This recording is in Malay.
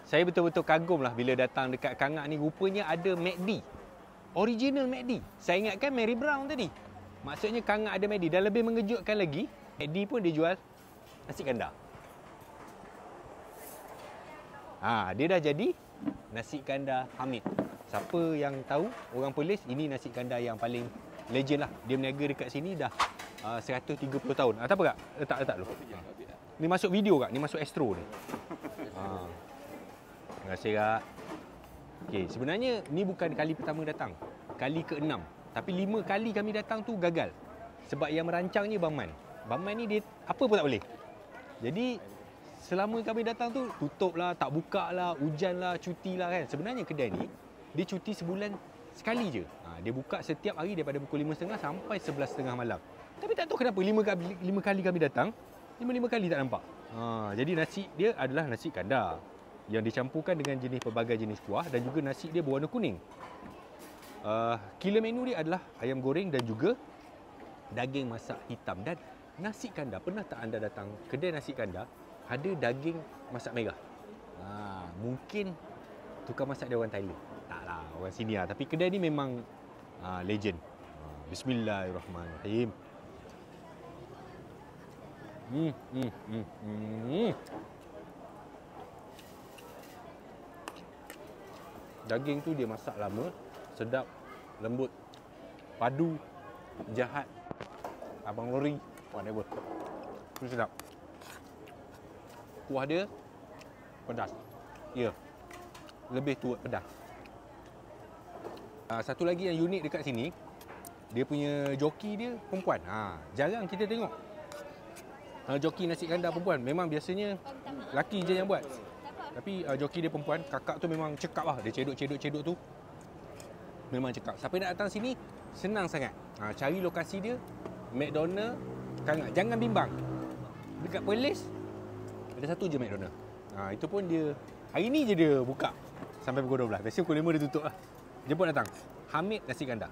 Saya betul-betul kagum lah bila datang dekat Kangak ni. Rupanya ada McD. Original McD. Saya ingatkan Mary Brown tadi. Maksudnya Kangak ada McD. Dan lebih mengejutkan lagi, McD pun dia jual nasi kandar. Dia dah jadi nasi kandar Hamid. Siapa yang tahu, orang Perlis, ini nasi kandar yang paling legend lah. Dia berniaga dekat sini dah 130 tahun. Tak apa kak? Letak dulu. Ni masuk video kak? Ni masuk Astro ni. Terima kasih kak. Okey, sebenarnya ni bukan kali pertama datang. Kali ke-6. Tapi 5 kali kami datang tu gagal. Sebab yang merancangnya Bang Man. Bang Man ni dia apa pun tak boleh. Jadi selama kami datang tu tutup lah, tak buka lah, hujan lah, cuti lah kan. Sebenarnya kedai ni dia cuti sebulan sekali je. Dia buka setiap hari daripada pukul 5.30 sampai 11.30 malam. Tapi tak tahu kenapa 5 kali kami datang, 5 kali tak nampak. Jadi nasi dia adalah nasi kandar yang dicampurkan dengan pelbagai jenis kuah dan juga nasi dia berwarna kuning. Killer menu dia adalah ayam goreng dan juga daging masak hitam. Dan nasi kandar, pernah tak anda datang kedai nasi kandar ada daging masak merah? Mungkin tukang masak dia orang Thailand. Taklah, orang sini lah. Tapi kedai ni memang legend. Bismillahirrahmanirrahim. Daging tu dia masak lama, sedap, lembut, padu, jahat, abang lori, whatever. Tu sedap. Kuah dia pedas. Ya. Lebih tuat pedas. Satu lagi yang unik dekat sini, dia punya joki dia perempuan. Jarang kita tengok joki nasi kandar perempuan. Memang biasanya laki je yang buat. Tapi joki dia perempuan. Kakak tu memang cekap lah. Dia cedok tu memang cekap. Siapa nak datang sini senang sangat. Cari lokasi dia McDonald Kangak. Jangan bimbang. Dekat Perlis ada satu je McDonald. Itu pun dia hari ni je dia buka sampai pukul 12. Biasanya pukul 5 dia tutup lah. Jemput datang. Hamid Nasi Kandar.